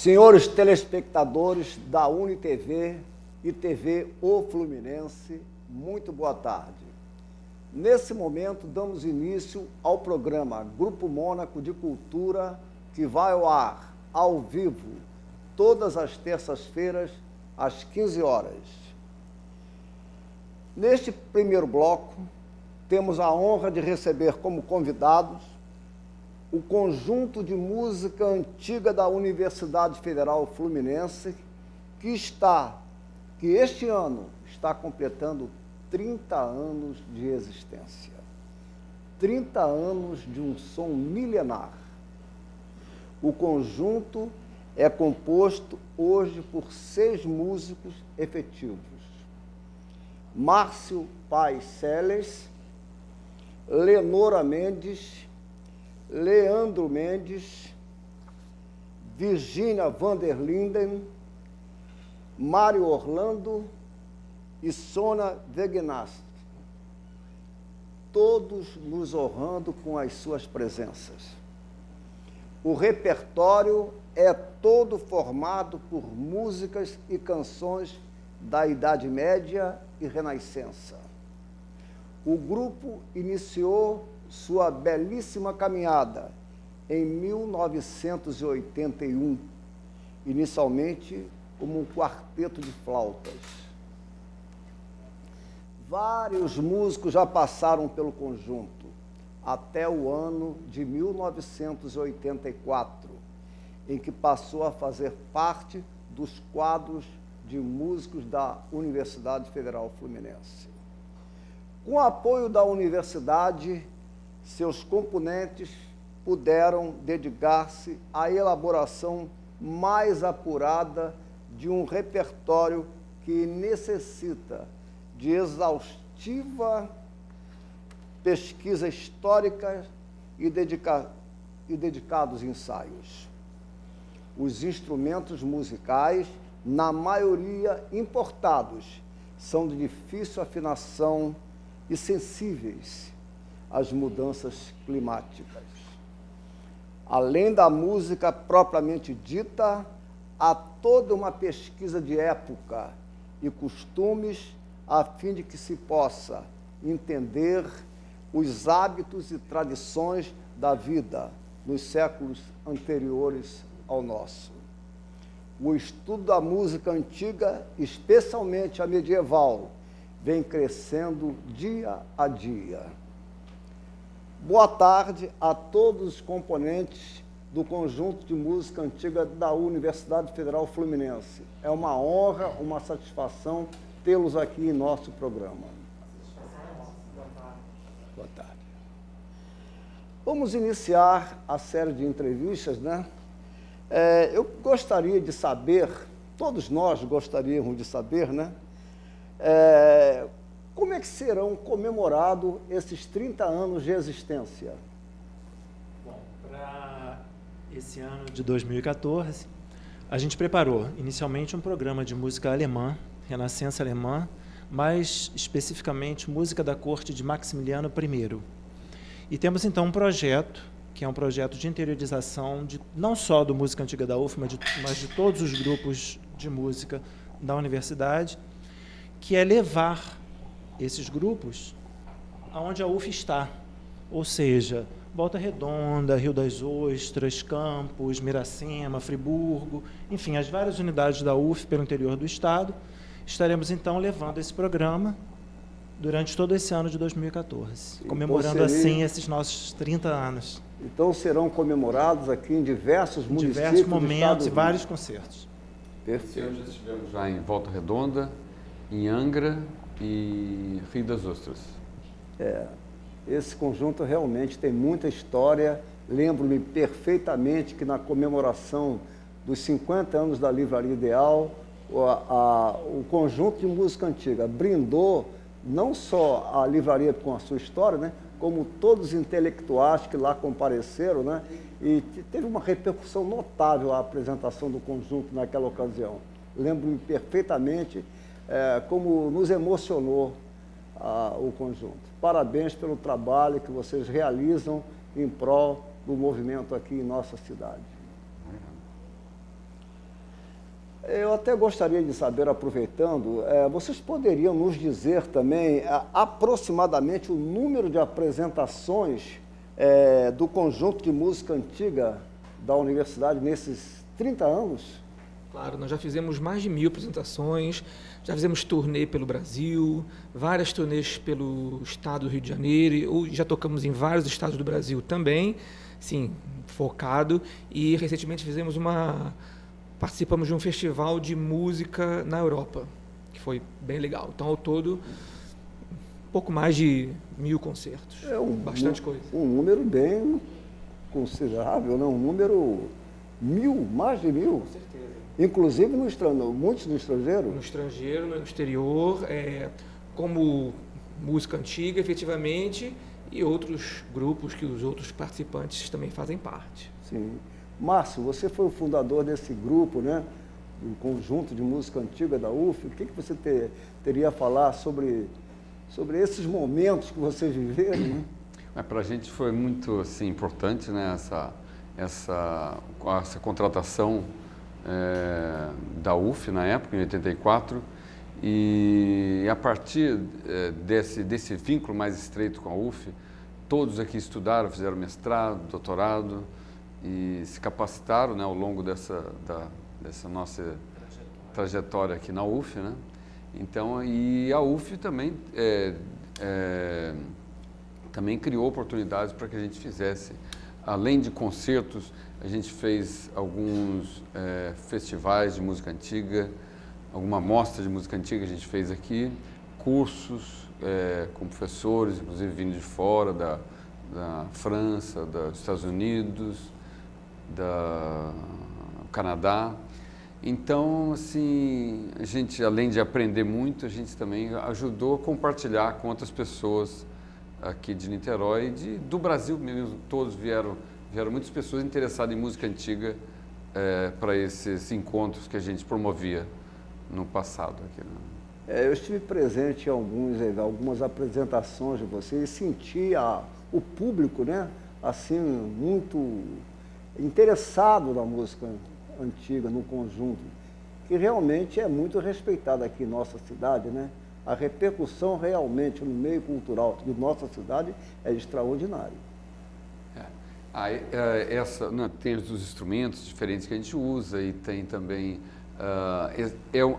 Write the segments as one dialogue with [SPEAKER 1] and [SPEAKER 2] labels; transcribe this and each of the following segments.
[SPEAKER 1] Senhores telespectadores da UniTV e TV O Fluminense, muito boa tarde. Nesse momento, damos início ao programa Grupo Mônaco de Cultura, que vai ao ar, ao vivo, todas as terças-feiras, às 15 horas. Neste primeiro bloco, temos a honra de receber como convidados o conjunto de música antiga da Universidade Federal Fluminense, que este ano está completando 30 anos de existência. 30 anos de um som milenar. O conjunto é composto hoje por 6 músicos efetivos. Márcio Paes Seles, Lenora Mendes, Leandro Mendes, Virgínia Vanderlinden, Mário Orlando e Sônia Wegnast, todos nos honrando com as suas presenças. O repertório é todo formado por músicas e canções da Idade Média e Renascença. O grupo iniciou sua belíssima caminhada em 1981, inicialmente como um quarteto de flautas. Vários músicos já passaram pelo conjunto, até o ano de 1984, em que passou a fazer parte dos quadros de músicos da Universidade Federal Fluminense. Com o apoio da universidade, seus componentes puderam dedicar-se à elaboração mais apurada de um repertório que necessita de exaustiva pesquisa histórica e dedicados ensaios. Os instrumentos musicais, na maioria importados, são de difícil afinação e sensíveis às mudanças climáticas. Além da música propriamente dita, há toda uma pesquisa de época e costumes a fim de que se possa entender os hábitos e tradições da vida nos séculos anteriores ao nosso. O estudo da música antiga, especialmente a medieval, vem crescendo dia a dia. Boa tarde a todos os componentes do conjunto de música antiga da Universidade Federal Fluminense. É uma honra, uma satisfação tê-los aqui em nosso programa. Boa tarde. Vamos iniciar a série de entrevistas, né? Eu gostaria de saber, todos nós gostaríamos de saber, né? Como é que serão comemorados esses 30 anos de existência?
[SPEAKER 2] Bom, para esse ano de 2014, a gente preparou inicialmente um programa de música alemã, Renascença alemã, mais especificamente música da corte de Maximiliano I. E temos então um projeto, que é um projeto de interiorização, não só do Música Antiga da UF, mas de todos os grupos de música da universidade, que é levar esses grupos aonde a UF está, ou seja, Volta Redonda, Rio das Ostras, Campos, Miracema, Friburgo, enfim, as várias unidades da UF pelo interior do estado. Estaremos então levando esse programa durante todo esse ano de 2014, comemorando assim esses nossos 30 anos.
[SPEAKER 1] Então serão comemorados aqui em diversos municípios,
[SPEAKER 2] diversos momentos e vários concertos.
[SPEAKER 1] Perfeito.
[SPEAKER 3] Esse ano já estivemos já em Volta Redonda, em Angra e Rio das Ostras.
[SPEAKER 1] Esse conjunto realmente tem muita história. Lembro-me perfeitamente que na comemoração dos 50 anos da Livraria Ideal, o conjunto de música antiga brindou não só a livraria com a sua história, né, como todos os intelectuais que lá compareceram, né, e teve uma repercussão notável a apresentação do conjunto naquela ocasião. Lembro-me perfeitamente como nos emocionou o conjunto. Parabéns pelo trabalho que vocês realizam em prol do movimento aqui em nossa cidade. Eu até gostaria de saber, aproveitando, vocês poderiam nos dizer também aproximadamente o número de apresentações do conjunto de música antiga da universidade nesses 30 anos?
[SPEAKER 4] Claro, nós já fizemos mais de 1000 apresentações, já fizemos turnê pelo Brasil, várias turnês pelo estado do Rio de Janeiro, já tocamos em vários estados do Brasil também, sim, focado, e recentemente participamos de um festival de música na Europa, que foi bem legal. Então, ao todo, pouco mais de 1000 concertos, bastante coisa. Um
[SPEAKER 1] número bem considerável, né? Um número 1000, mais de 1000.
[SPEAKER 4] Com certeza.
[SPEAKER 1] Inclusive muitos no estrangeiro?
[SPEAKER 4] No estrangeiro, no exterior, como música antiga, efetivamente, e outros grupos que os outros participantes também fazem parte.
[SPEAKER 1] Sim. Márcio, você foi o fundador desse grupo, né? Um conjunto de música antiga da UF. O que você teria a falar sobre esses momentos que vocês viveram, né?
[SPEAKER 3] Para a gente foi muito assim, importante, né? essa contratação da UF na época, em 84, e a partir desse vínculo mais estreito com a UF, todos aqui estudaram, fizeram mestrado, doutorado e se capacitaram, né, ao longo dessa nossa trajetória aqui na UF, né? Então, e a UF também também criou oportunidades para que a gente fizesse, além de concertos, a gente fez alguns festivais de música antiga, alguma mostra de música antiga a gente fez aqui, cursos com professores, inclusive vindo de fora, da França, dos Estados Unidos, do Canadá. Então, assim, a gente, além de aprender muito, a gente também ajudou a compartilhar com outras pessoas aqui de Niterói, do Brasil mesmo. Todos vieram muitas pessoas interessadas em música antiga para esses encontros que a gente promovia no passado aqui, né?
[SPEAKER 1] Eu estive presente em algumas apresentações de vocês e senti o público, né, assim, muito interessado na música antiga, no conjunto, que realmente é muito respeitada aqui em nossa cidade, né? A repercussão realmente no meio cultural de nossa cidade é extraordinária.
[SPEAKER 3] Tem os instrumentos diferentes que a gente usa e tem também,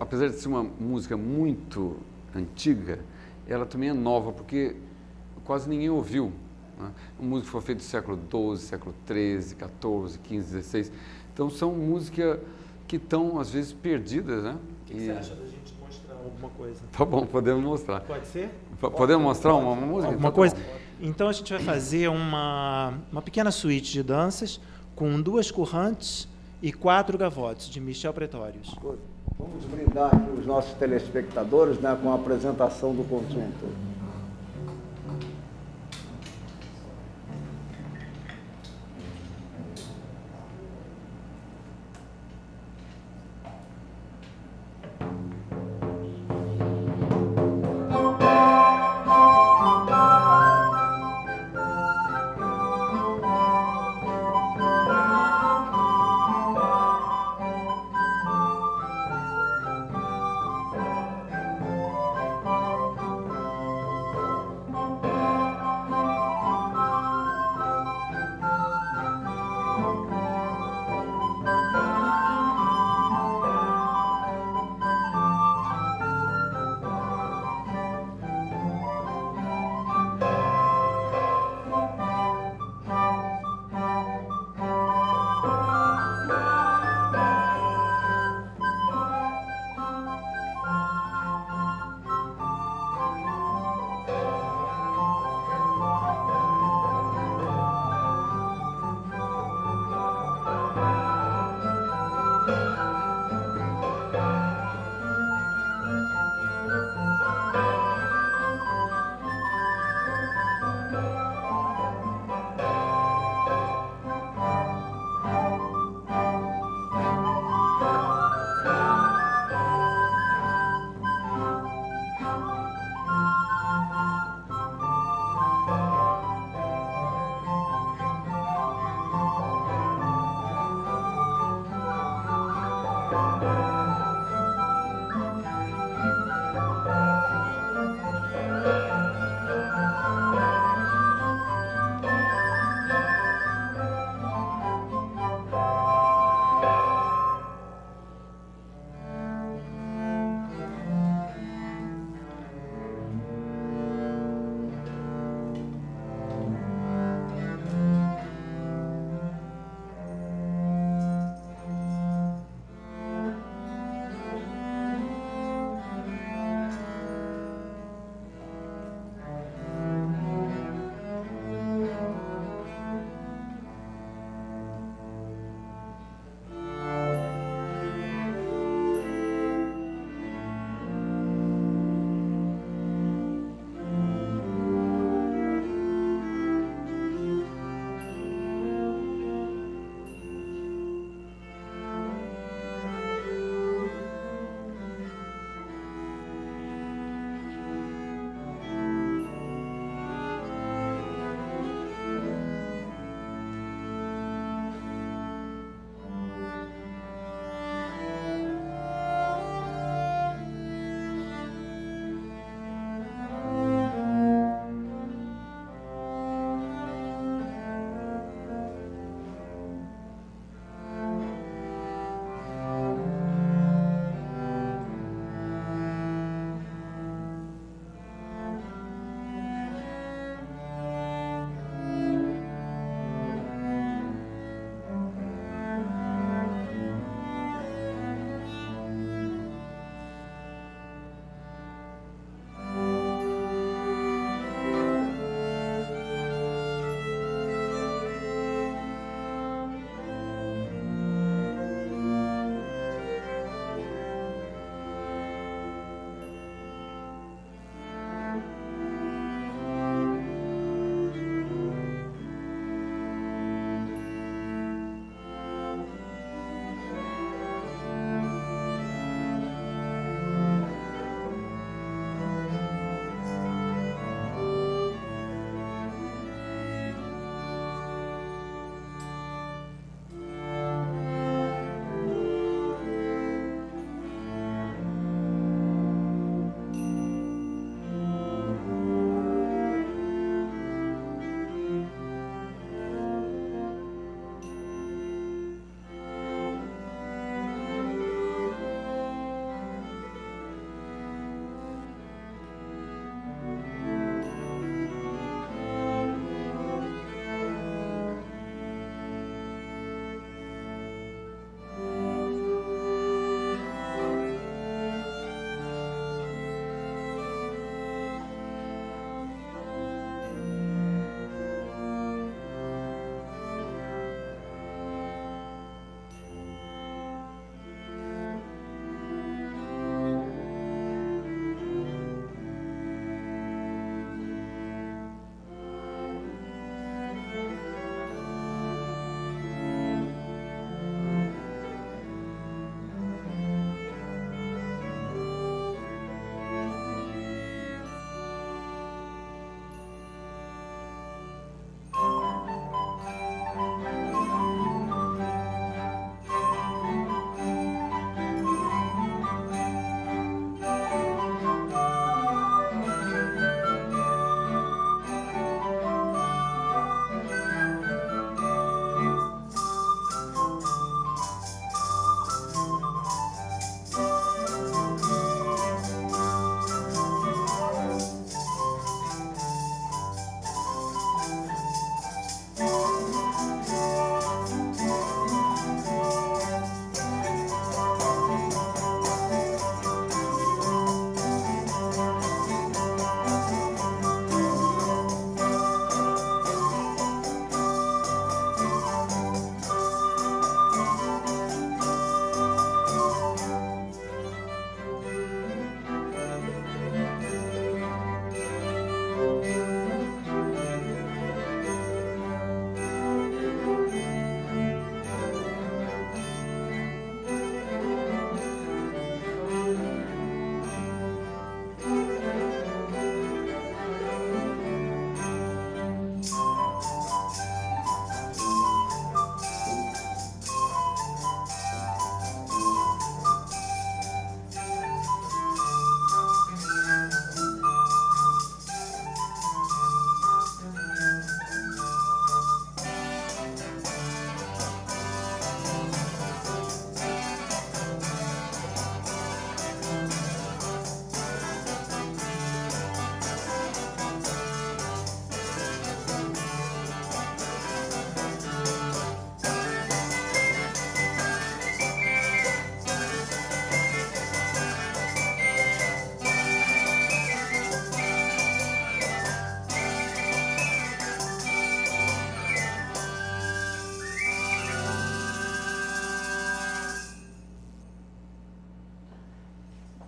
[SPEAKER 3] apesar de ser uma música muito antiga, ela também é nova, porque quase ninguém ouviu, né? Uma música que foi feita no século XII, século XIII, XIV, XV, XVI. Então, são músicas que estão, às vezes, perdidas, né?
[SPEAKER 2] O que você acha da gente mostrar alguma coisa?
[SPEAKER 3] Tá bom, podemos mostrar.
[SPEAKER 2] Pode ser?
[SPEAKER 3] Podemos mostrar uma música?
[SPEAKER 2] Alguma coisa? Então, a gente vai fazer uma pequena suíte de danças com 2 currantes e 4 gavotes, de Michel Pretórios.
[SPEAKER 1] Vamos brindar aqui os nossos telespectadores, né, com a apresentação do conjunto.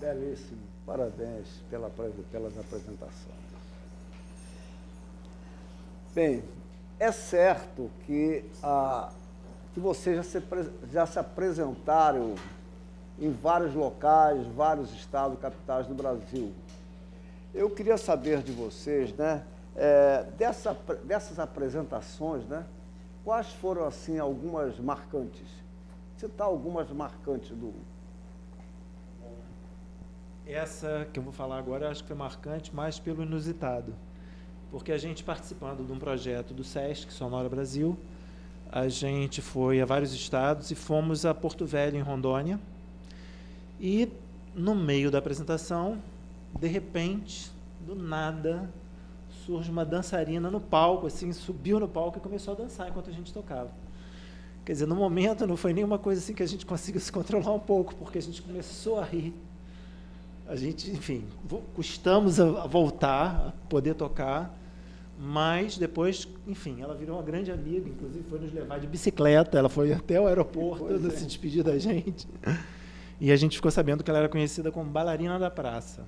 [SPEAKER 1] Belíssimo. Parabéns pelas apresentações. Bem, é certo que vocês já se apresentaram em vários locais, vários estados, capitais do Brasil. Eu queria saber de vocês, né, dessas apresentações, né, quais foram, assim, algumas marcantes? Citar algumas marcantes do...
[SPEAKER 2] Essa que eu vou falar agora, eu acho que foi marcante mais pelo inusitado, porque a gente, participando de um projeto do SESC, Sonora Brasil, a gente foi a vários estados e fomos a Porto Velho, em Rondônia, e no meio da apresentação, de repente, do nada, surge uma dançarina no palco, assim, subiu no palco e começou a dançar enquanto a gente tocava. Quer dizer, no momento não foi nenhuma coisa assim que a gente conseguiu se controlar um pouco, porque a gente começou a rir. A gente, enfim, custamos a voltar, a poder tocar, mas depois, enfim, ela virou uma grande amiga, inclusive foi nos levar de bicicleta, ela foi até o aeroporto se despedir da gente. E a gente ficou sabendo que ela era conhecida como bailarina da praça.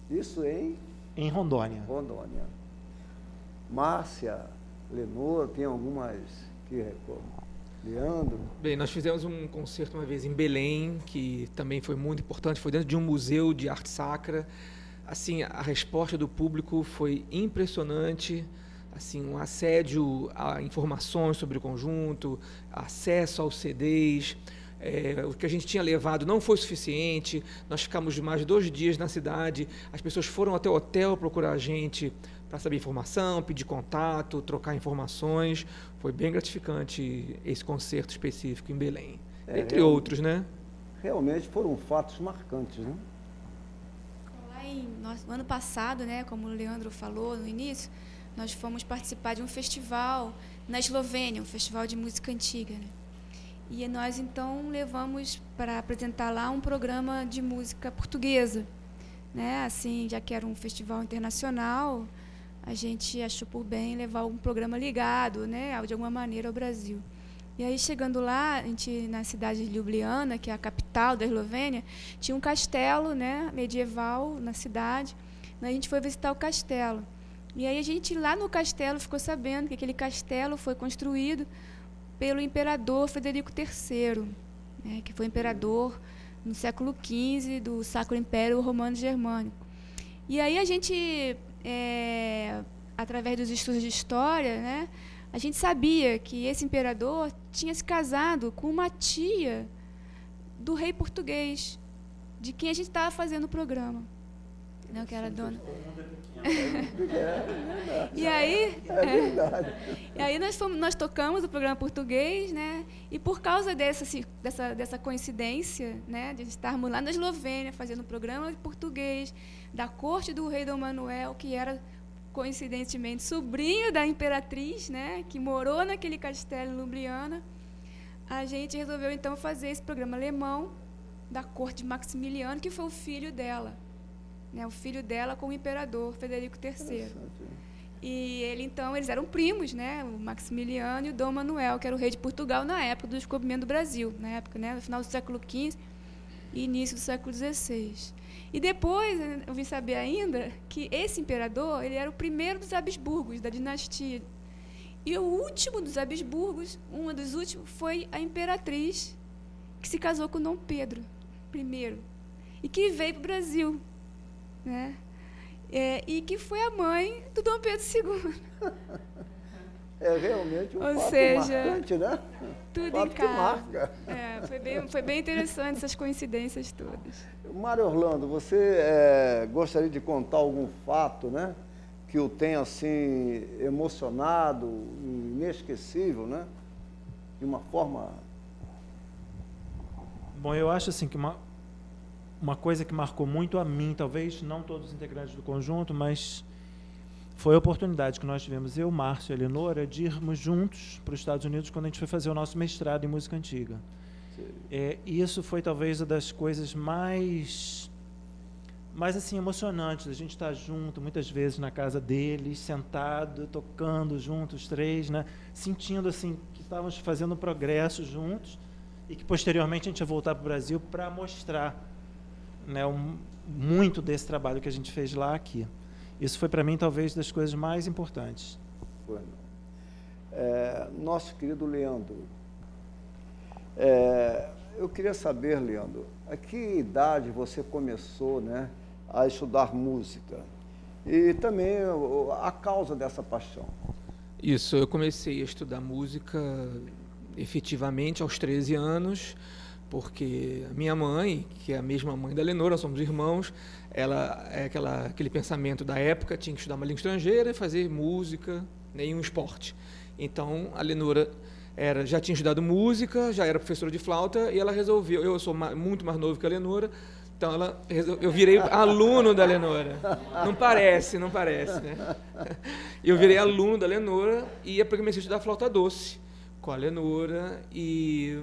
[SPEAKER 1] Isso
[SPEAKER 2] em Rondônia.
[SPEAKER 1] Rondônia. Márcia, Lenor, tem algumas que recordam. Leandro?
[SPEAKER 4] Bem, nós fizemos um concerto uma vez em Belém, que também foi muito importante, foi dentro de um museu de arte sacra. Assim, a resposta do público foi impressionante, assim, um assédio a informações sobre o conjunto, acesso aos CDs. O que a gente tinha levado não foi suficiente, nós ficamos mais de 2 dias na cidade, as pessoas foram até o hotel procurar a gente para saber informação, pedir contato, trocar informações. Foi bem gratificante esse concerto específico em Belém, entre outros, né?
[SPEAKER 1] Realmente foram fatos marcantes, né?
[SPEAKER 5] No ano passado, né, como o Leandro falou no início, nós fomos participar de um festival na Eslovênia, um festival de música antiga, né? E nós, então, levamos para apresentar lá um programa de música portuguesa, né? Assim, já que era um festival internacional, a gente achou por bem levar um programa ligado, né, de alguma maneira, ao Brasil. E aí, chegando lá, a gente, na cidade de Ljubljana, que é a capital da Eslovênia, tinha um castelo, né, medieval na cidade. A gente foi visitar o castelo. E aí, a gente, lá no castelo, ficou sabendo que aquele castelo foi construído pelo imperador Frederico III, né, que foi imperador no século XV do Sacro Império Romano-Germânico. E aí a gente, através dos estudos de história, né, a gente sabia que esse imperador tinha se casado com uma tia do rei português, de quem a gente estava fazendo o programa, né, que era a dona... E aí, nós tocamos o programa português, né? E por causa dessa coincidência, né, de estarmos lá na Eslovênia fazendo um programa de português da corte do rei Dom Manuel, que era coincidentemente sobrinho da imperatriz, né, que morou naquele castelo em Ljubljana, a gente resolveu então fazer esse programa alemão da corte de Maximiliano, que foi o filho dela. Né, o filho dela com o imperador Frederico III. E eles eram primos, né, o Maximiliano e o Dom Manuel, que era o rei de Portugal na época do descobrimento do Brasil, na época, né, no final do século XV e início do século XVI. E depois eu vim saber ainda que esse imperador, ele era o primeiro dos Habsburgos, da dinastia. E o último dos Habsburgos, uma dos últimos, foi a imperatriz, que se casou com Dom Pedro I, e que veio para o Brasil, né? E que foi a mãe do Dom Pedro II.
[SPEAKER 1] É realmente um fato marcante, né?
[SPEAKER 5] Tudo em casa. Foi bem interessante essas coincidências todas.
[SPEAKER 1] Mário Orlando, você gostaria de contar algum fato, né, que o tenha assim emocionado, inesquecível, né? De uma forma...
[SPEAKER 2] Bom, eu acho assim que uma coisa que marcou muito a mim, talvez não todos os integrantes do conjunto, mas foi a oportunidade que nós tivemos, eu, Márcio e a Eleonora, de irmos juntos para os Estados Unidos quando a gente foi fazer o nosso mestrado em música antiga. Isso foi talvez uma das coisas mais assim, emocionantes, a gente estar junto, muitas vezes na casa deles, sentado, tocando juntos, os 3, né, sentindo assim, que estávamos fazendo um progresso juntos e que posteriormente a gente ia voltar para o Brasil para mostrar, né, muito desse trabalho que a gente fez lá aqui. Isso foi para mim talvez das coisas mais importantes.
[SPEAKER 1] Bueno. Nosso querido Leandro, eu queria saber, Leandro, a que idade você começou, né, a estudar música? E também a causa dessa paixão.
[SPEAKER 4] Isso, eu comecei a estudar música efetivamente aos 13 anos, porque a minha mãe, que é a mesma mãe da Lenora, somos irmãos, ela é aquele pensamento da época, tinha que estudar uma língua estrangeira e fazer música, nenhum esporte. Então, a Lenora já tinha estudado música, já era professora de flauta, e ela resolveu, eu sou muito mais novo que a Lenora, então eu virei aluno da Lenora. Não parece, né? Eu virei aluno da Lenora e comecei a estudar flauta doce com a Lenora, e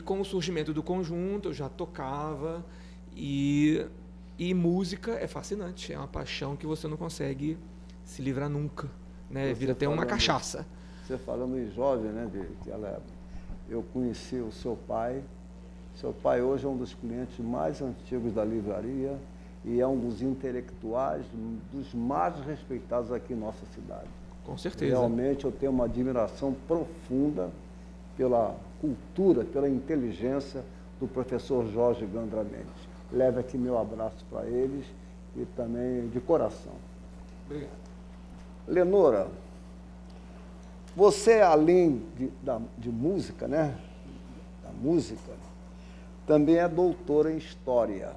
[SPEAKER 4] com o surgimento do conjunto eu já tocava, e música é fascinante, é uma paixão que você não consegue se livrar nunca, né? Vira até uma cachaça.
[SPEAKER 1] Você falando em jovem, né, eu conheci o seu pai. Seu pai hoje é um dos clientes mais antigos da livraria e é um dos intelectuais, dos mais respeitados aqui em nossa cidade.
[SPEAKER 4] Com certeza.
[SPEAKER 1] Realmente eu tenho uma admiração profunda pela cultura, pela inteligência do professor Jorge Gandra Mendes. Leve aqui meu abraço para eles e também de coração.
[SPEAKER 4] Obrigado.
[SPEAKER 1] Lenora, você, além de música, né, da música, também é doutora em História.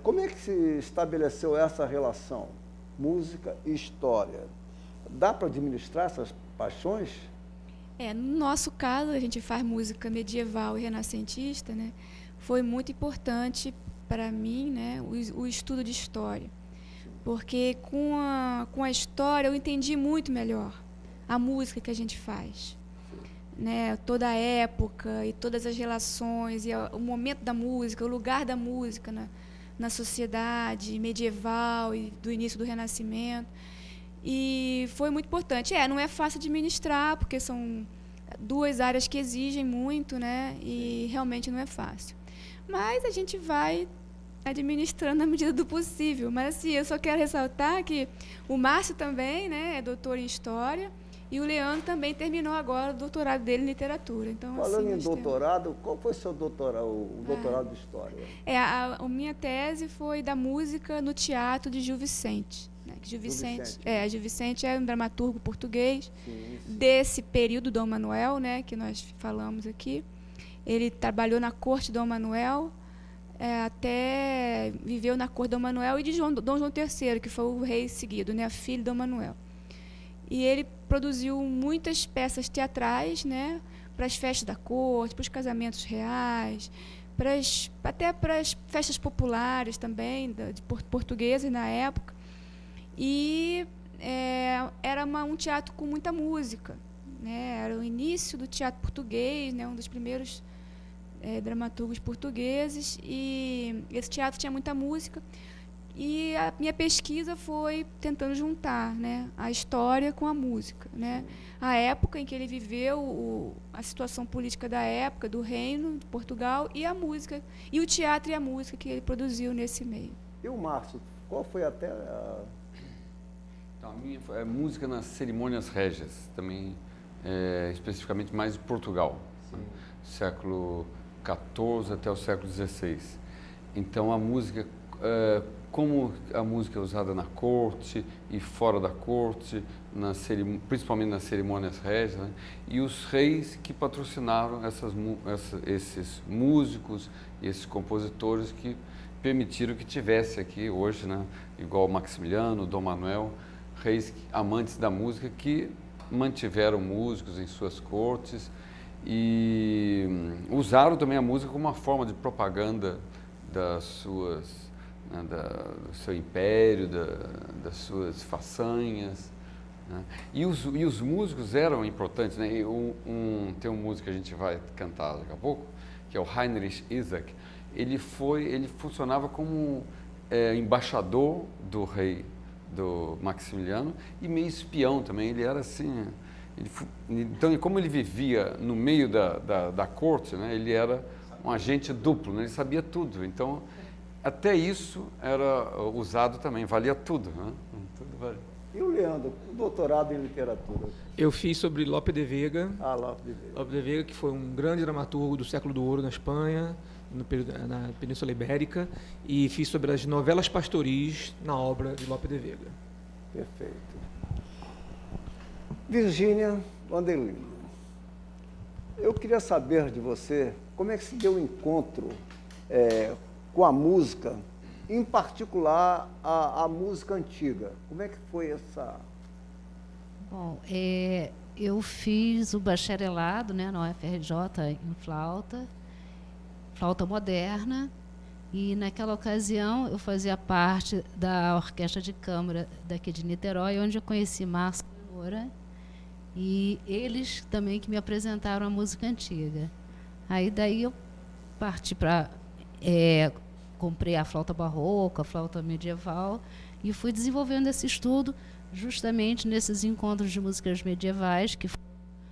[SPEAKER 1] Como é que se estabeleceu essa relação, música e História? Dá para administrar essas paixões?
[SPEAKER 5] No nosso caso, a gente faz música medieval e renascentista, né? Foi muito importante para mim, né, o estudo de História. Porque com a História eu entendi muito melhor a música que a gente faz. Né, toda a época e todas as relações, e o momento da música, o lugar da música na sociedade medieval e do início do Renascimento. E foi muito importante. Não é fácil de administrar, porque são duas áreas que exigem muito, né, e realmente não é fácil. Mas a gente vai administrando na medida do possível. Mas assim, eu só quero ressaltar que o Márcio também, né, é doutor em História, e o Leandro também terminou agora o doutorado dele em literatura. Então,
[SPEAKER 1] falando
[SPEAKER 5] assim,
[SPEAKER 1] em doutorado, qual foi o seu doutorado, o doutorado de História?
[SPEAKER 5] A minha tese foi da música no teatro de Gil Vicente. Né? Gil Vicente é um dramaturgo português. Sim. Desse período Dom Manuel, né, que nós falamos aqui. Ele trabalhou na corte de Dom Manuel, até viveu na corte de Dom Manuel e de Dom João III, que foi o rei seguido, né, filho de Dom Manuel. E ele produziu muitas peças teatrais, né, para as festas da corte, para os casamentos reais, até para as festas populares também, de portugueses na época. E era um teatro com muita música. Né, era o início do teatro português, né, um dos primeiros dramaturgos portugueses, e esse teatro tinha muita música. E a minha pesquisa foi tentando juntar, né, a história com a música, né? A época em que ele viveu, a situação política da época, do reino de Portugal, e a música, e o teatro e a música que ele produziu nesse meio.
[SPEAKER 1] E o Márcio, qual foi até a...
[SPEAKER 3] Então, a minha foi música nas cerimônias régias, também especificamente mais de Portugal, né? Século XIV até o século XVI. Então, a música... como a música é usada na corte e fora da corte, principalmente nas cerimônias régias, né? E os reis que patrocinaram esses músicos e esses compositores que permitiram que tivesse aqui hoje, né, igual Maximiliano, Dom Manuel, reis amantes da música que mantiveram músicos em suas cortes e usaram também a música como uma forma de propaganda das suas... Né, do seu império, das suas façanhas. Né? E os músicos eram importantes. Né? Tem um músico que a gente vai cantar daqui a pouco, que é o Heinrich Isaac. Ele funcionava como embaixador do rei, do Maximiliano, e meio espião também. Ele era assim... Então, como ele vivia no meio da corte, né, ele era um agente duplo, né? Ele sabia tudo. Então, até isso era usado também, valia tudo, né? Tudo valia.
[SPEAKER 1] E o Leandro, o doutorado em literatura?
[SPEAKER 4] Eu fiz sobre Lope de Vega.
[SPEAKER 1] Lope de Vega.
[SPEAKER 4] Lope de Vega, que foi um grande dramaturgo do século do ouro na Espanha, na Península Ibérica, e fiz sobre as novelas pastoris na obra de Lope de Vega.
[SPEAKER 1] Perfeito. Virgínia Vanderlino, eu queria saber de você como é que se deu o encontro com a música, em particular a música antiga. Como é que foi essa...
[SPEAKER 6] Bom, eu fiz o bacharelado, né, na UFRJ em flauta moderna, e naquela ocasião eu fazia parte da orquestra de câmara daqui de Niterói, onde eu conheci Márcio Moura, e eles também que me apresentaram a música antiga. Aí daí eu parti para... comprei a flauta barroca, a flauta medieval, e fui desenvolvendo esse estudo justamente nesses encontros de músicas medievais que foram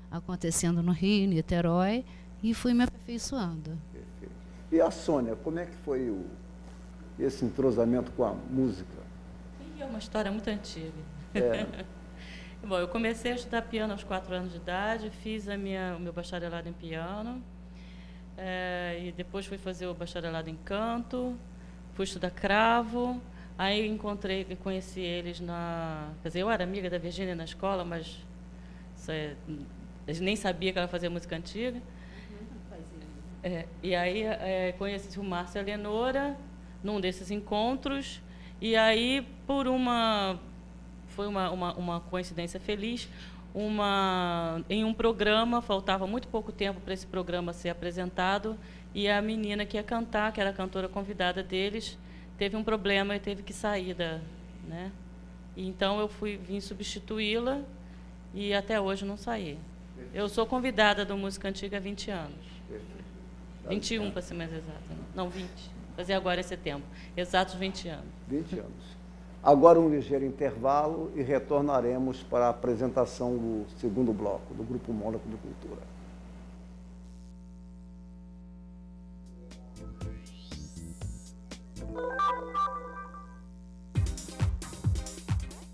[SPEAKER 6] acontecendo no Rio, Niterói, e fui me aperfeiçoando.
[SPEAKER 1] Perfeito. E a Sônia, como é que foi esse entrosamento com a música?
[SPEAKER 7] É uma história muito antiga. Bom, eu comecei a estudar piano aos 4 anos de idade, fiz o meu bacharelado em piano, e depois fui fazer o bacharelado em canto, fui estudar cravo, aí conheci eles quer dizer, eu era amiga da Virgínia na escola, mas eu nem sabia que ela fazia música antiga. E aí conheci o Márcio e a Lenora num desses encontros, e aí foi uma coincidência feliz. Em um programa, faltava muito pouco tempo para esse programa ser apresentado, e a menina que ia cantar, que era a cantora convidada deles, teve um problema e teve que sair né? Então eu vim substituí-la e até hoje não saí. Eu sou convidada do Música Antiga há 20 anos. 21, para ser mais exata. Não, 20. Fazer agora em setembro. Exatos 20 anos. 20
[SPEAKER 1] anos. Agora um ligeiro intervalo e retornaremos para a apresentação do segundo bloco do Grupo Mônaco de Cultura.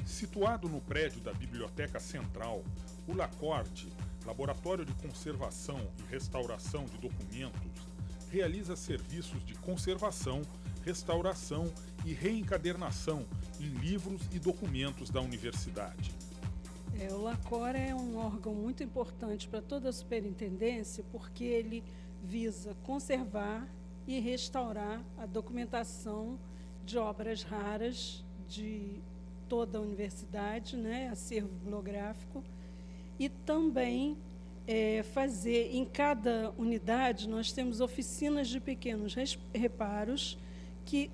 [SPEAKER 8] Situado no prédio da Biblioteca Central, o LACORD, Laboratório de Conservação e Restauração de Documentos, realiza serviços de conservação, restauração e reencadernação em livros e documentos da universidade.
[SPEAKER 9] O LACOR é um órgão muito importante para toda a superintendência, porque ele visa conservar e restaurar a documentação de obras raras de toda a universidade, né, acervo bibliográfico, e também fazer, em cada unidade, nós temos oficinas de pequenos reparos que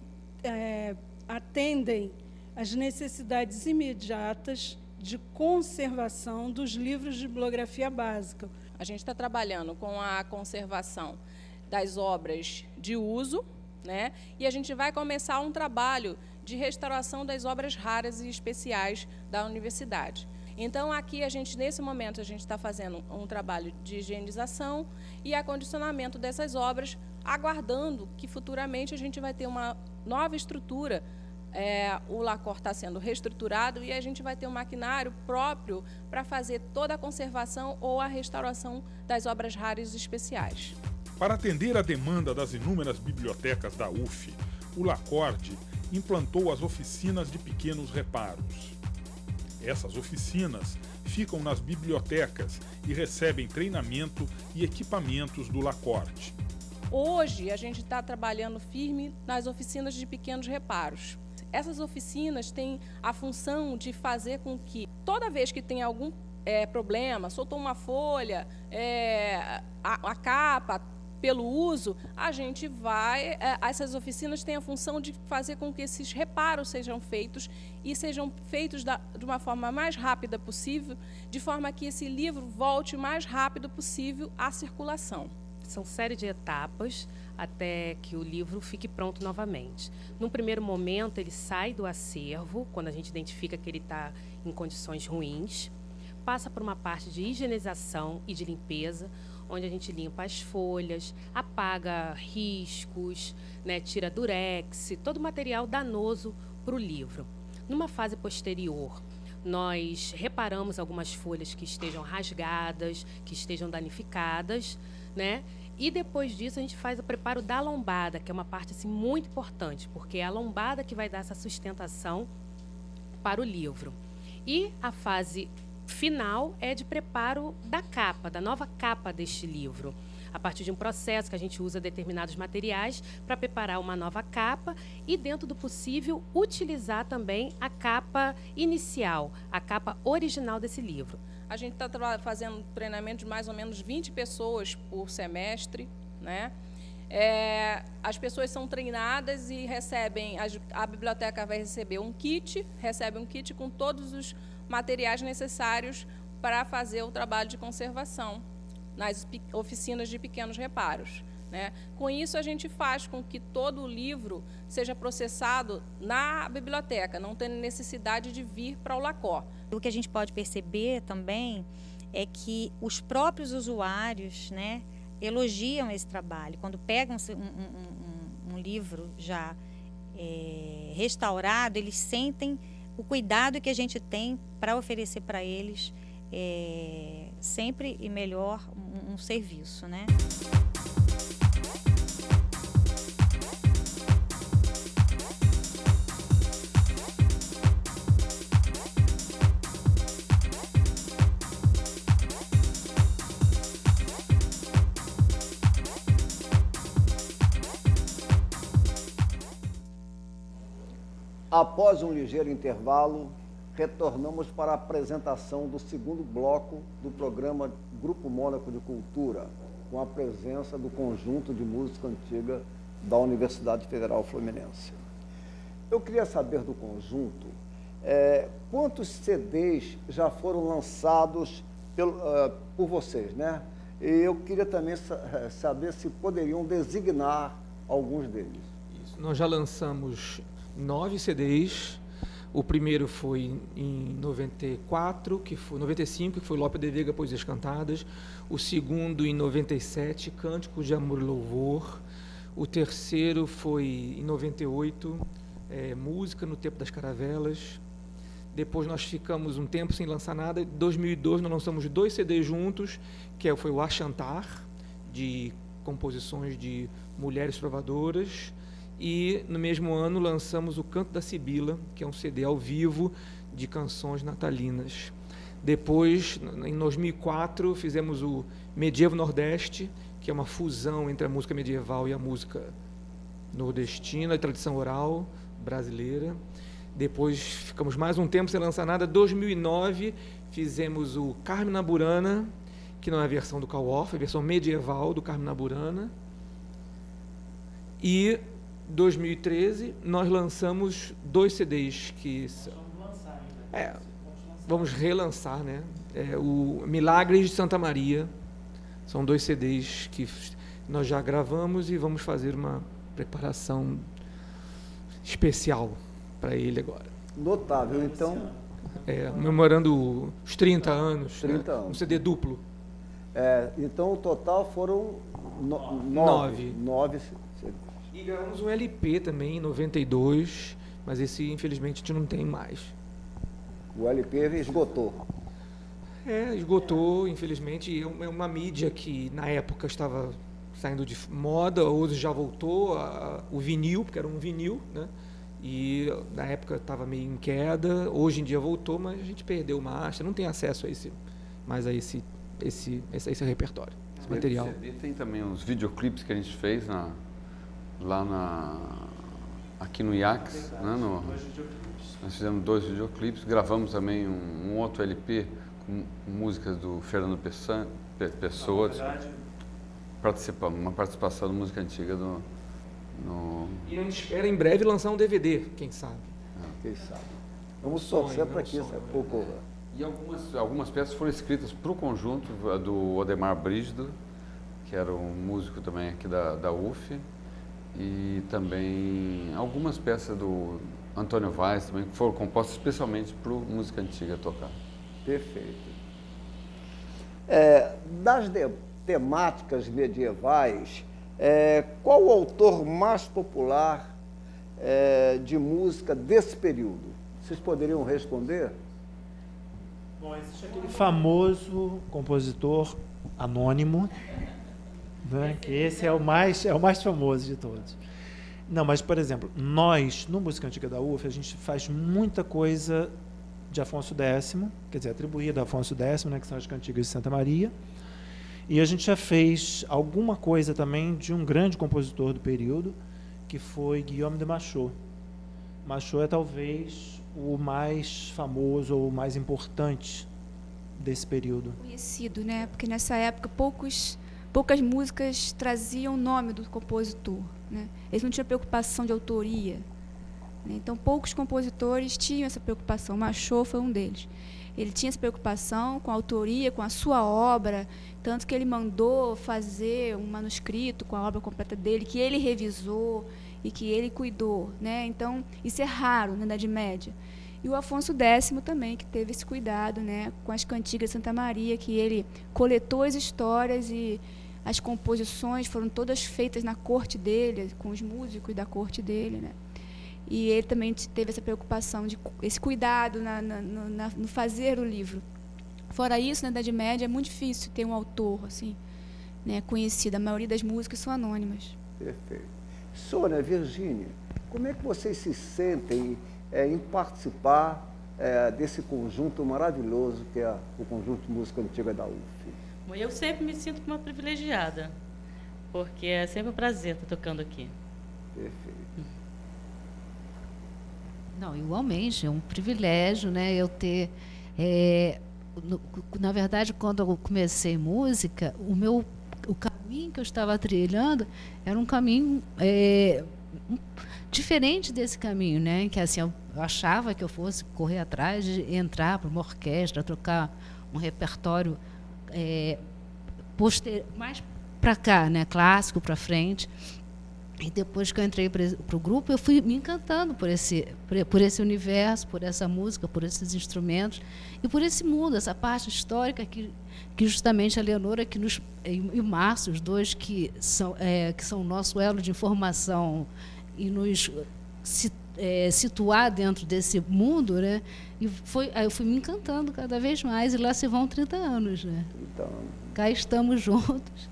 [SPEAKER 9] atendem às necessidades imediatas de conservação dos livros de bibliografia básica.
[SPEAKER 10] A gente está trabalhando com a conservação das obras de uso, né? E a gente vai começar um trabalho de restauração das obras raras e especiais da universidade. Então, aqui, nesse momento, a gente está fazendo um trabalho de higienização e acondicionamento dessas obras, aguardando que futuramente a gente vai ter uma nova estrutura. O LACOR está sendo reestruturado e a gente vai ter um maquinário próprio para fazer toda a conservação ou a restauração das obras raras e especiais.
[SPEAKER 8] Para atender a demanda das inúmeras bibliotecas da UF, o LACORD implantou as oficinas de pequenos reparos. Essas oficinas ficam nas bibliotecas e recebem treinamento e equipamentos do LACORD.
[SPEAKER 10] Hoje, a gente está trabalhando firme nas oficinas de pequenos reparos. Essas oficinas têm a função de fazer com que, toda vez que tem algum problema, soltou uma folha, a capa, pelo uso, a gente vai... essas oficinas têm a função de fazer com que esses reparos sejam feitos e sejam feitos de uma forma mais rápida possível, de forma que esse livro volte o mais rápido possível à circulação.
[SPEAKER 11] São série de etapas até que o livro fique pronto novamente. Num primeiro momento, ele sai do acervo, quando a gente identifica que ele está em condições ruins, passa por uma parte de higienização e de limpeza, onde a gente limpa as folhas, apaga riscos, né, tira durex, todo o material danoso para o livro. Numa fase posterior, nós reparamos algumas folhas que estejam rasgadas, que estejam danificadas, né? E depois disso a gente faz o preparo da lombada, que é uma parte assim, muito importante, porque é a lombada que vai dar essa sustentação para o livro. E a fase final é de preparo da capa, da nova capa deste livro, a partir de um processo que a gente usa determinados materiais para preparar uma nova capa e, dentro do possível, utilizar também a capa inicial, a capa original desse livro.
[SPEAKER 10] A gente está fazendo treinamento de mais ou menos 20 pessoas por semestre, né? As pessoas são treinadas e recebem, a biblioteca vai receber recebe um kit com todos os materiais necessários para fazer o trabalho de conservação nas oficinas de pequenos reparos, né? Com isso, a gente faz com que todo o livro seja processado na biblioteca, não tendo necessidade de vir para o LACOR.
[SPEAKER 12] O que a gente pode perceber também é que os próprios usuários, né, elogiam esse trabalho. Quando pegam um livro já restaurado, eles sentem o cuidado que a gente tem para oferecer para eles sempre e melhor um serviço, né?
[SPEAKER 1] Após um ligeiro intervalo, retornamos para a apresentação do segundo bloco do programa Grupo Mônaco de Cultura, com a presença do Conjunto de Música Antiga da Universidade Federal Fluminense. Eu queria saber do conjunto quantos CDs já foram lançados por vocês, né? E eu queria também saber se poderiam designar alguns deles.
[SPEAKER 4] Isso. Nós já lançamos 9 CDs. O primeiro foi em 95, que foi Lope de Vega, Poesias Cantadas. O segundo em 97, Cânticos de Amor e Louvor. O terceiro foi em 98, Música no Tempo das Caravelas. Depois nós ficamos um tempo sem lançar nada. Em 2002 nós lançamos 2 CDs juntos, que foi o Achantar, de composições de mulheres trovadoras. E, no mesmo ano, lançamos o Canto da Sibila, que é um CD ao vivo de canções natalinas. Depois, em 2004, fizemos o Medievo Nordeste, que é uma fusão entre a música medieval e a música nordestina, a tradição oral brasileira. Depois, ficamos mais um tempo sem lançar nada. Em 2009, fizemos o Carmina Burana, que não é a versão do Call-Off, é a versão medieval do Carmina Burana. E 2013, nós lançamos 2 CDs que vamos relançar, né? O Milagres de Santa Maria. São 2 CDs que nós já gravamos e vamos fazer uma preparação especial para ele agora.
[SPEAKER 1] Notável, então.
[SPEAKER 4] Comemorando os 30 anos.
[SPEAKER 1] 30 anos.
[SPEAKER 4] Um CD duplo.
[SPEAKER 1] Então, o total foram 9 CDs.
[SPEAKER 4] E gravamos um LP também, em 92, mas esse, infelizmente, a gente não tem mais.
[SPEAKER 1] O LP esgotou.
[SPEAKER 4] Esgotou, infelizmente. É uma mídia que, na época, estava saindo de moda, hoje já voltou. O vinil, porque era um vinil, né? E, na época, estava meio em queda. Hoje em dia voltou, mas a gente perdeu o master, não tem acesso a esse repertório, esse material.
[SPEAKER 3] CD tem também os videoclipes que a gente fez aqui no IACS, né, nós fizemos 2 videoclipes, gravamos também um outro LP com músicas do Fernando Pessoa, uma participação da música antiga
[SPEAKER 4] E a gente espera em breve lançar um DVD, quem sabe.
[SPEAKER 1] Quem sabe. Vamos torcer para que isso ocorra.
[SPEAKER 3] E algumas peças foram escritas para o conjunto do Odemar Brígido, que era um músico também aqui da UF, e também algumas peças do Antônio Vaz também, que foram compostas especialmente para música antiga tocar.
[SPEAKER 1] Perfeito. temáticas medievais, qual o autor mais popular de música desse período? Vocês poderiam responder?
[SPEAKER 2] Bom, existe aquele famoso compositor anônimo, né, que esse é o mais famoso de todos. Não, mas, por exemplo, nós, no Música Antiga da UF, a gente faz muita coisa de Afonso X, quer dizer, atribuída a Afonso X, né, que são as cantigas de Santa Maria, e a gente já fez alguma coisa também de um grande compositor do período, que foi Guillaume de Machaut. Machaut é talvez o mais famoso ou o mais importante desse período.
[SPEAKER 5] Conhecido, né? Porque nessa época poucas músicas traziam o nome do compositor, né? Eles não tinham preocupação de autoria, né? Então poucos compositores tinham essa preocupação. Machaut foi um deles. Ele tinha essa preocupação com a autoria, com a sua obra, tanto que ele mandou fazer um manuscrito com a obra completa dele, que ele revisou e que ele cuidou, né? Então, isso é raro na Idade Média. E o Afonso X também, que teve esse cuidado, né, com as cantigas de Santa Maria, que ele coletou as histórias e as composições foram todas feitas na corte dele, com os músicos da corte dele, né? E ele também teve essa preocupação, esse cuidado no fazer o livro. Fora isso, na Idade Média é muito difícil ter um autor assim, né, conhecido. A maioria das músicas são anônimas.
[SPEAKER 1] Perfeito. Sônia, Virgínia, como é que vocês se sentem em participar desse conjunto maravilhoso que é o Conjunto de Música Antiga da UF?
[SPEAKER 7] Bom, eu sempre me sinto uma privilegiada, porque é sempre um prazer estar tocando aqui.
[SPEAKER 1] Perfeito.
[SPEAKER 6] Não, igualmente, é um privilégio, né, eu ter... na verdade, quando eu comecei música, o caminho que eu estava trilhando era um caminho diferente desse caminho, né? Que assim, eu achava que eu fosse correr atrás de entrar para uma orquestra, trocar um repertório mais para cá, né? Clássico para frente. E depois que eu entrei para o grupo, eu fui me encantando por esse universo, por essa música, por esses instrumentos e por esse mundo, essa parte histórica que justamente a Leonora e o Márcio, os dois que são o nosso elo de informação e nos situar dentro desse mundo, né? E eu fui me encantando cada vez mais, e lá se vão 30 anos. Né?
[SPEAKER 1] 30 anos.
[SPEAKER 6] Cá estamos juntos.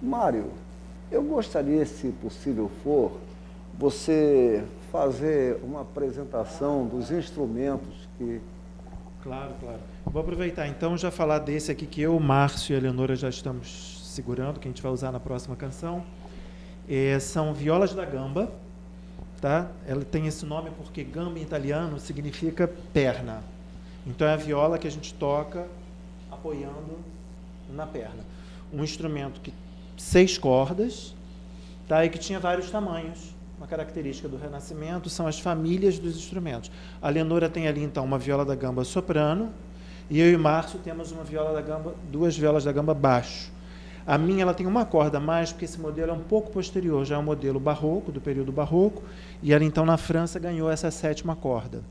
[SPEAKER 1] Mário, eu gostaria, se possível for, você fazer uma apresentação dos instrumentos que...
[SPEAKER 2] Claro, claro. Vou aproveitar, então, já falar desse aqui que eu, o Márcio e a Leonora já estamos segurando, que a gente vai usar na próxima canção. São violas da gamba, tá? Ela tem esse nome porque gamba em italiano significa perna. Então, é a viola que a gente toca apoiando na perna. Um instrumento que 6 cordas, tá? E que tinha vários tamanhos. Uma característica do Renascimento são as famílias dos instrumentos. A Leonora tem ali, então, uma viola da gamba soprano, e eu e o Márcio temos uma viola da gamba, 2 violas da gamba baixo. A minha ela tem uma corda a mais, porque esse modelo é um pouco posterior, já é um modelo barroco, do período barroco, e ela, então, na França, ganhou essa 7ª corda.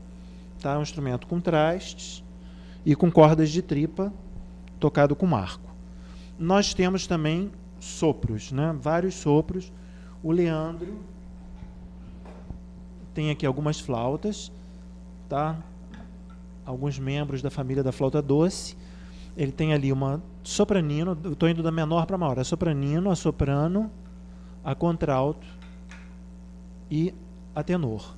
[SPEAKER 2] Tá? Um instrumento com trastes e com cordas de tripa, tocado com marco. Nós temos também sopros, né? Vários sopros. O Leandro tem aqui algumas flautas, tá? Alguns membros da família da flauta doce. Ele tem ali uma sopranino, eu estou indo da menor para a maior, a sopranino, a soprano, a contralto e a tenor.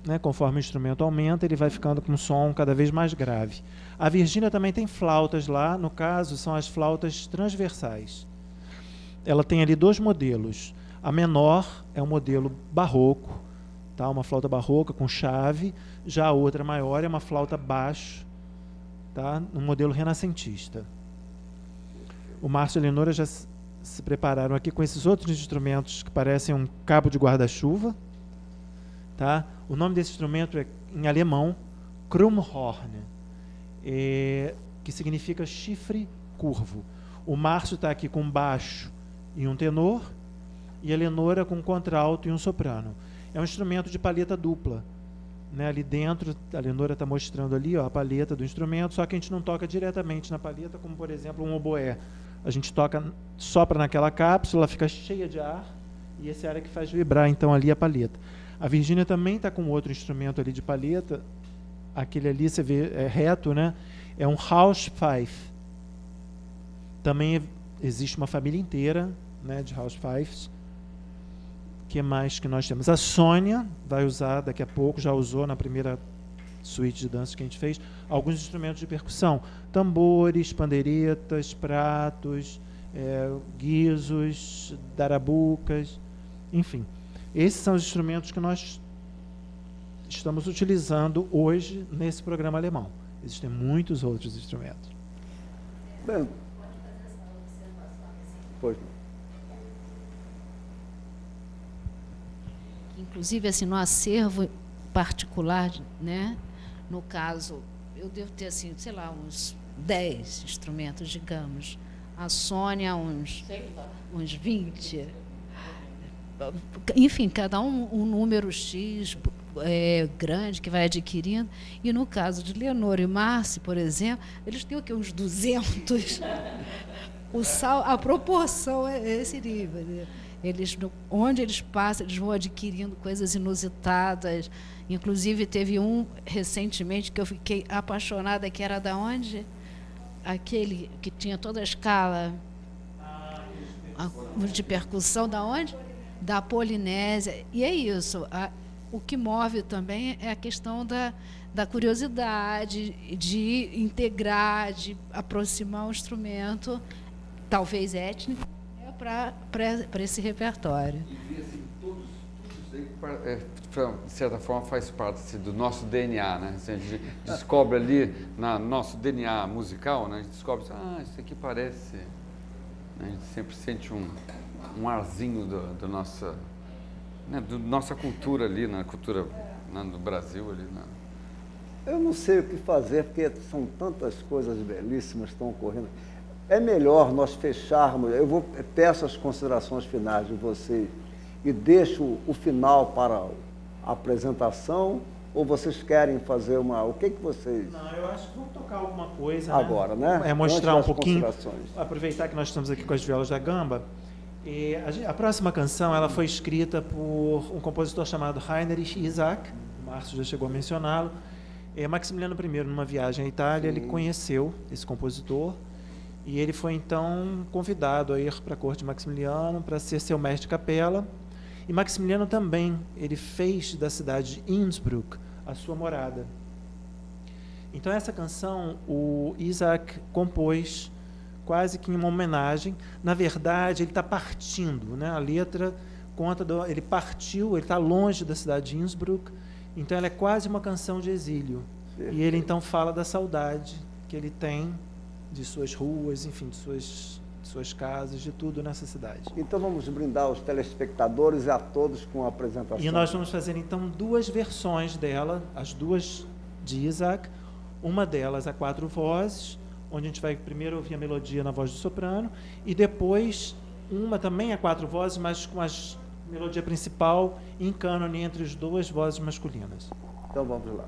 [SPEAKER 2] Né? Conforme o instrumento aumenta, ele vai ficando com um som cada vez mais grave. A Virgínia também tem flautas lá, no caso, são as flautas transversais. Ela tem ali 2 modelos. A menor é um modelo barroco, tá? Uma flauta barroca com chave. Já a outra maior é uma flauta baixo, tá? Um modelo renascentista. O Márcio e a Leonora já se prepararam aqui com esses outros instrumentos que parecem um cabo de guarda-chuva. Tá? O nome desse instrumento é, em alemão, Krummhorn, que significa chifre curvo. O Márcio está aqui com baixo e um tenor, e a Leonora com contralto e um soprano. É um instrumento de palheta dupla. Né? Ali dentro, a Leonora está mostrando ali, ó, a palheta do instrumento, só que a gente não toca diretamente na palheta, como, por exemplo, um oboé. a gente toca, sopra naquela cápsula, ela fica cheia de ar, e esse ar é que faz vibrar, então, ali a palheta. A Virgínia também está com outro instrumento ali de palheta, aquele ali, você vê, é reto, né? É um house fife. Também existe uma família inteira, né, de house fifes. O que mais que nós temos? A Sônia vai usar daqui a pouco, já usou na primeira suíte de dança que a gente fez, alguns instrumentos de percussão. Tambores, pandeiretas, pratos, guizos, darabucas, enfim. Esses são os instrumentos que nós estamos utilizando hoje nesse programa alemão. Existem muitos outros instrumentos.
[SPEAKER 1] Bem, pois.
[SPEAKER 6] Inclusive, assim, no acervo particular, né? No caso, eu devo ter, assim, sei lá, uns 10 instrumentos, digamos. A Sônia, uns 20. Enfim, cada um número X grande que vai adquirindo. E no caso de Leonor e Márcio, por exemplo, eles têm o quê? Uns 200. A proporção é esse nível, né? Onde eles passam, eles vão adquirindo coisas inusitadas. Inclusive, teve um recentemente que eu fiquei apaixonada, que era da onde? Aquele que tinha toda a escala de percussão, da onde? Da Polinésia. E é isso. O que move também é a questão da curiosidade, de integrar, de aproximar o instrumento, talvez étnico, para esse repertório.
[SPEAKER 3] E assim, tudo isso aí, de certa forma, faz parte do nosso DNA, né? A gente descobre ali, no nosso DNA musical, né? A gente descobre, isso aqui parece... A gente sempre sente um arzinho da nossa, né, nossa cultura ali, na cultura, né, do Brasil ali. Né?
[SPEAKER 1] Eu não sei o que fazer, porque são tantas coisas belíssimas que estão ocorrendo. É melhor nós fecharmos, peço as considerações finais de vocês e deixo o final para a apresentação, ou vocês querem fazer o que vocês...
[SPEAKER 2] Não, eu acho que vamos tocar alguma coisa,
[SPEAKER 1] agora, né?
[SPEAKER 2] Mostrar um pouquinho, aproveitar que nós estamos aqui com as violas da gamba. E a próxima canção ela foi escrita por um compositor chamado Heinrich Isaac, o Márcio já chegou a mencioná-lo. Maximiliano I, numa viagem à Itália, ele conheceu esse compositor e ele foi então convidado a ir para a corte de Maximiliano para ser seu mestre de capela. E Maximiliano também, ele fez da cidade de Innsbruck a sua morada. Então essa canção o Isaac compôs quase que em uma homenagem. Na verdade, ele está partindo, né? A letra conta ele partiu, ele está longe da cidade de Innsbruck, então ela é quase uma canção de exílio. Perfeito. E ele então fala da saudade que ele tem de suas ruas, enfim, de suas casas, de tudo nessa cidade.
[SPEAKER 1] Então vamos brindar aos telespectadores e a todos com a apresentação.
[SPEAKER 2] E nós vamos fazer então 2 versões dela, as 2 de Isaac, uma delas a 4 vozes, onde a gente vai primeiro ouvir a melodia na voz do soprano, e depois uma também a 4 vozes, mas com a melodia principal em cânone entre as 2 vozes masculinas.
[SPEAKER 1] Então vamos lá.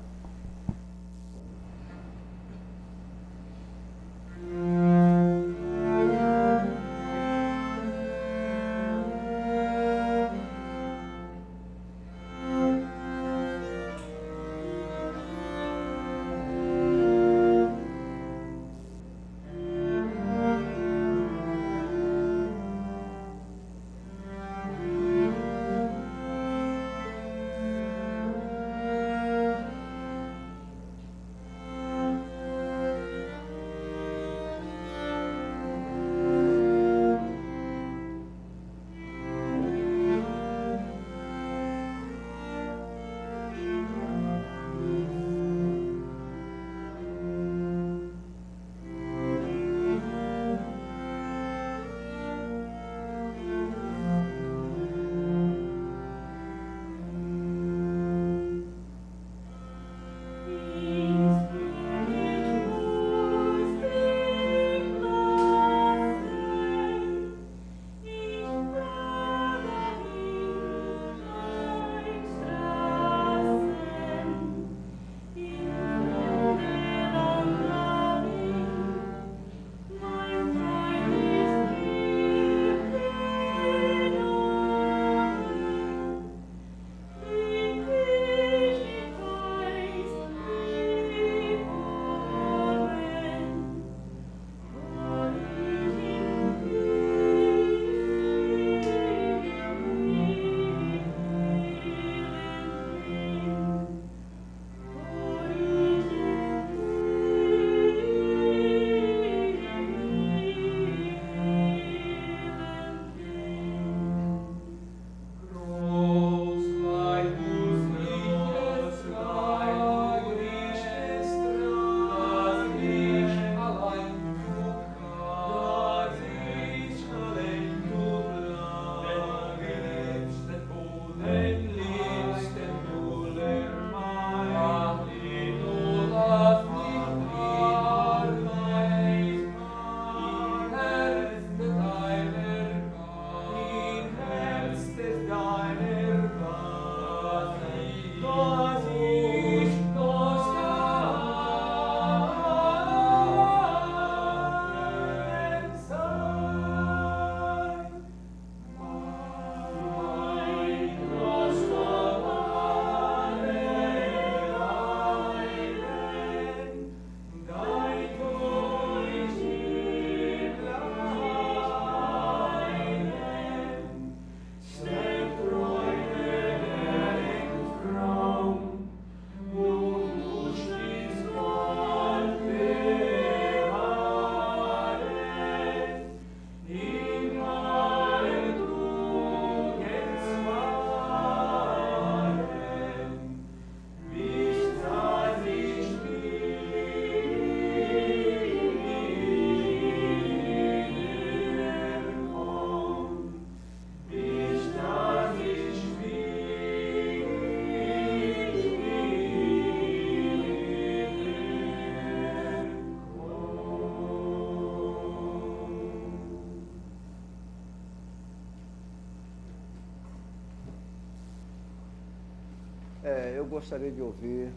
[SPEAKER 1] eu gostaria de ouvir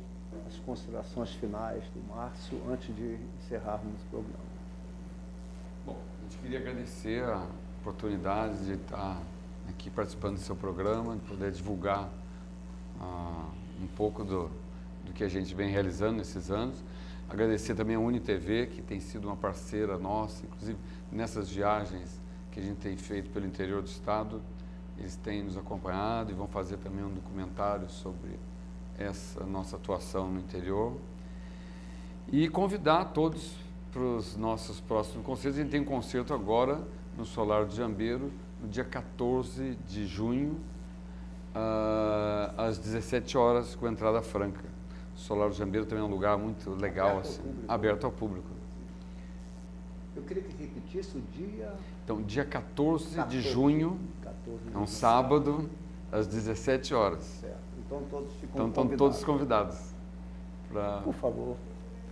[SPEAKER 1] as considerações finais do Márcio antes de encerrarmos o programa.
[SPEAKER 3] Bom, a gente queria agradecer a oportunidade de estar aqui participando do seu programa, de poder divulgar um pouco do que a gente vem realizando nesses anos. Agradecer também a UniTV, que tem sido uma parceira nossa, inclusive nessas viagens que a gente tem feito pelo interior do estado. Eles têm nos acompanhado e vão fazer também um documentário sobre essa nossa atuação no interior. E convidar todos para os nossos próximos concertos. A gente tem um concerto agora no Solar de Jambeiro, no dia 14 de junho, às 17 horas, com entrada franca. O Solar de Jambeiro também é um lugar muito legal, aberto ao público.
[SPEAKER 1] Eu queria que repetisse o dia...
[SPEAKER 3] Então, dia 14 de junho, é um sábado, às 17 horas.
[SPEAKER 1] Certo. Então, todos ficam
[SPEAKER 3] então,
[SPEAKER 1] convidados.
[SPEAKER 3] Estão todos convidados.
[SPEAKER 1] Por favor,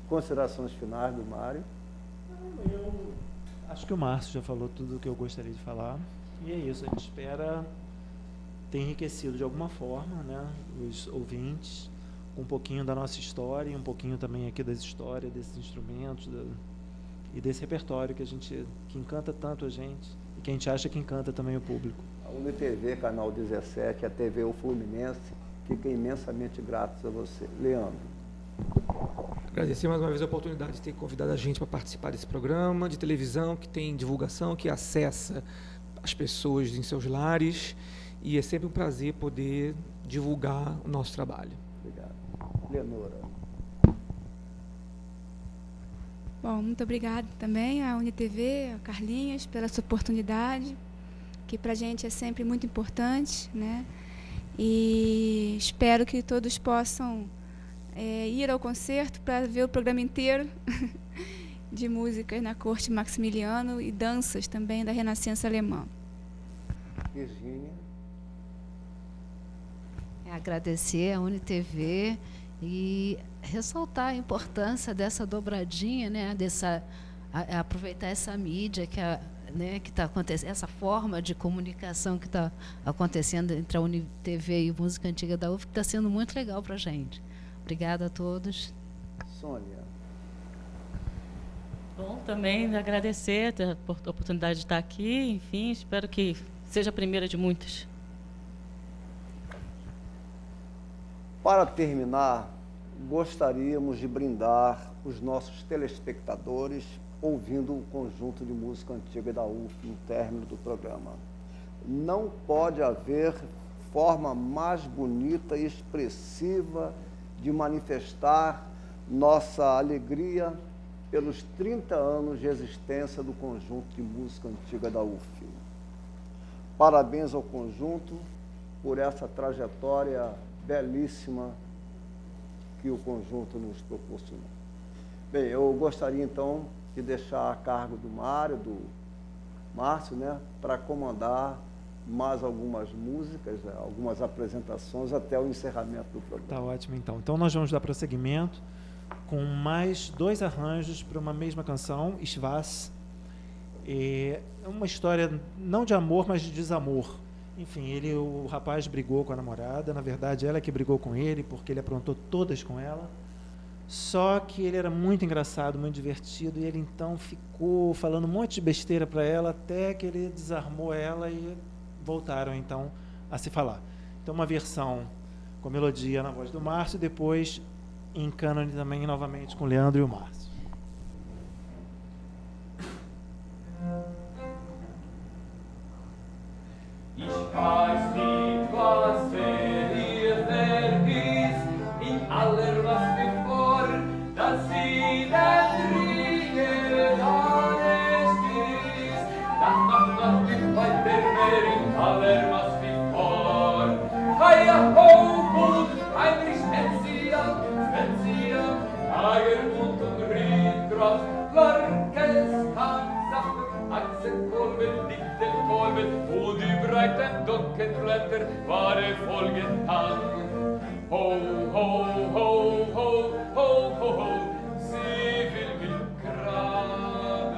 [SPEAKER 1] considerações finais do Mário.
[SPEAKER 2] Eu acho que o Márcio já falou tudo o que eu gostaria de falar. E é isso, a gente espera ter enriquecido de alguma forma, né, os ouvintes, com um pouquinho da nossa história e um pouquinho também aqui das histórias, desses instrumentos e desse repertório que encanta tanto a gente e que a gente acha que encanta também o público.
[SPEAKER 1] A UniTV, canal 17, a TV O Fluminense, fica imensamente gratos a você. Leandro.
[SPEAKER 4] Agradecer mais uma vez a oportunidade de ter convidado a gente para participar desse programa de televisão, que tem divulgação, que acessa as pessoas em seus lares, e é sempre um prazer poder divulgar o nosso trabalho.
[SPEAKER 1] Obrigado. Leonora.
[SPEAKER 5] Bom, muito obrigada também à UniTV, a Carlinhos, pela sua oportunidade, que para a gente é sempre muito importante, né? E espero que todos possam ir ao concerto para ver o programa inteiro de músicas na corte Maximiliano e danças também da Renascença Alemã.
[SPEAKER 1] Virgínia.
[SPEAKER 6] Agradecer à UniTV e ressaltar a importância dessa dobradinha, né, aproveitar essa mídia que está acontecendo, essa forma de comunicação que está acontecendo entre a UniTV e Música Antiga da UF, que está sendo muito legal para a gente. Obrigada a todos.
[SPEAKER 1] Sônia.
[SPEAKER 7] Bom, também agradecer a oportunidade de estar aqui, enfim, espero que seja a primeira de muitas.
[SPEAKER 1] Para terminar, gostaríamos de brindar os nossos telespectadores ouvindo o conjunto de música antiga da UF no término do programa. Não pode haver forma mais bonita e expressiva de manifestar nossa alegria pelos 30 anos de existência do conjunto de música antiga da UF. Parabéns ao conjunto por essa trajetória belíssima que o conjunto nos proporcionou. Bem, eu gostaria então de deixar a cargo do Mário, do Márcio, né, para comandar mais algumas músicas, algumas apresentações até o encerramento do programa.
[SPEAKER 2] Tá ótimo, então. Então nós vamos dar prosseguimento com mais 2 arranjos para uma mesma canção, Schwarz. É uma história não de amor, mas de desamor. Enfim, o rapaz brigou com a namorada, na verdade ela que brigou com ele, porque ele aprontou todas com ela. Só que ele era muito engraçado, muito divertido, e ele então ficou falando um monte de besteira para ela, até que ele desarmou ela e voltaram então a se falar. Então uma versão com melodia na voz do Márcio, e depois em cânone também novamente com o Leandro e o Márcio.
[SPEAKER 13] Ich weiß nicht, was ihr vergisst, in aller was bevor, dass sie den Ringen alles ist. Das macht noch nicht weiter mehr in aller was bevor. Heia ho, gut, Heinrich Spenzian, Hagermund und Riedgras, Larkes, Kansach, Achselkolben, Dittelkolben, wo die breiten Dockenblätter wahre Folgen haben. Ho, ho, ho, ho, ho, ho, ho, sie will mich graben.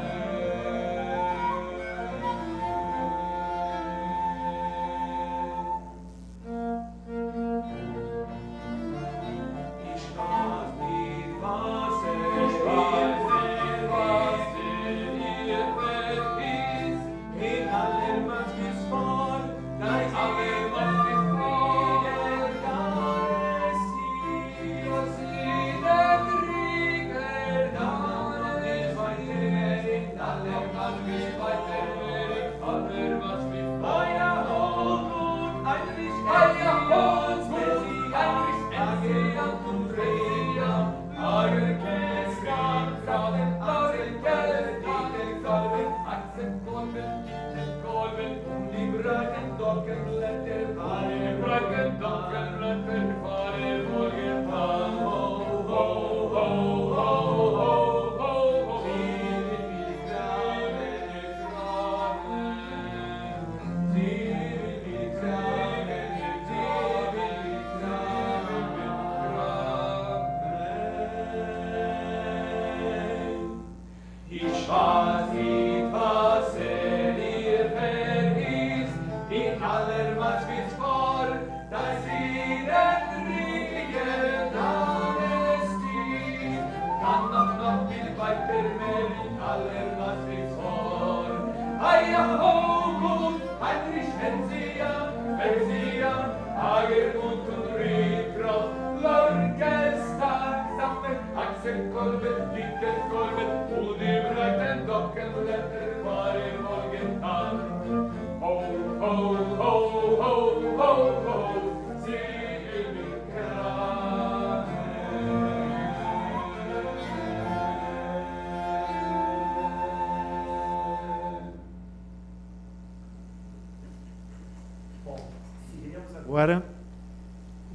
[SPEAKER 2] Agora,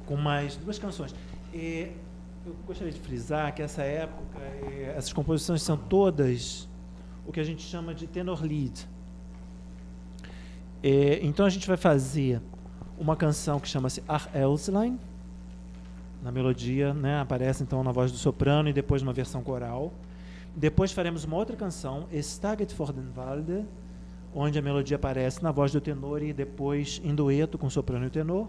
[SPEAKER 2] com mais duas canções. Eu gostaria de frisar que essa época, essas composições são todas o que a gente chama de tenor lead. Então a gente vai fazer uma canção que chama-se Ach Elslein. Na melodia, né, aparece então na voz do soprano e depois uma versão coral. Depois faremos uma outra canção, Staget vor den Walde, onde a melodia aparece na voz do tenor e depois em dueto com o soprano e o tenor.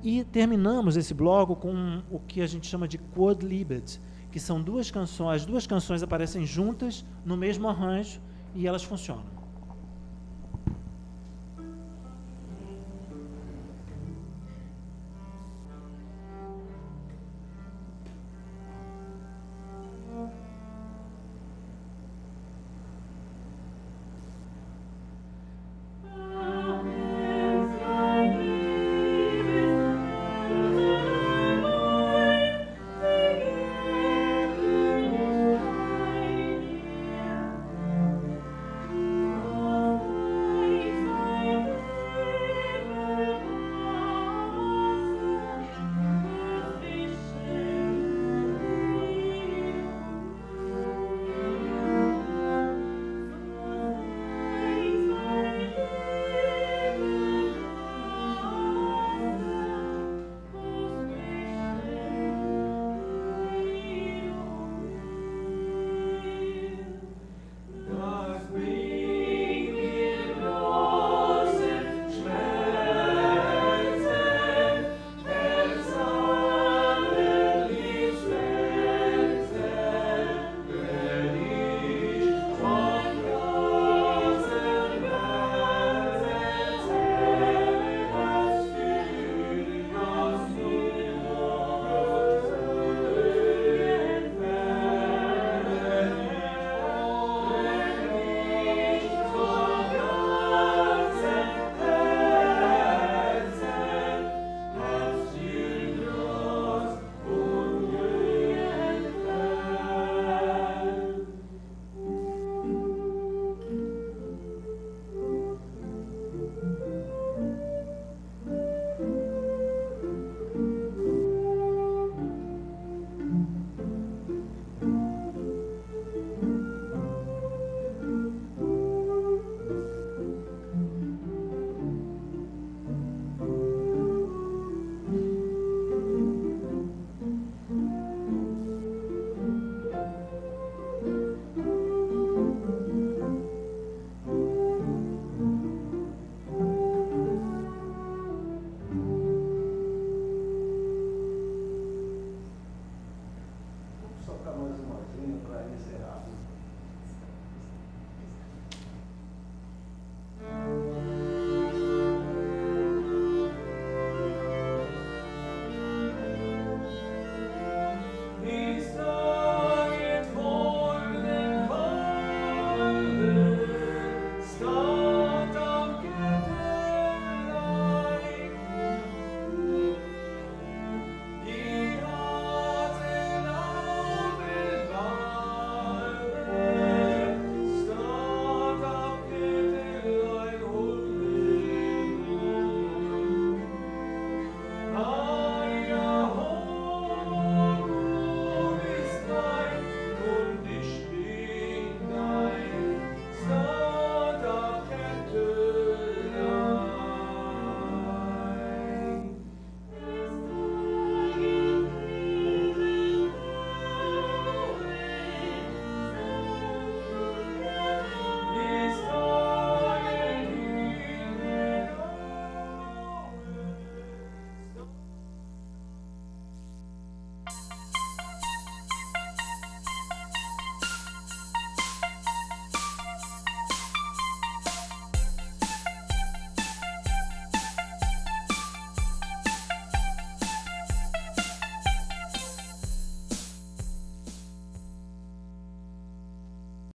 [SPEAKER 2] E terminamos esse bloco com o que a gente chama de Quodlibet, que são duas canções. As duas canções aparecem juntas no mesmo arranjo e elas funcionam.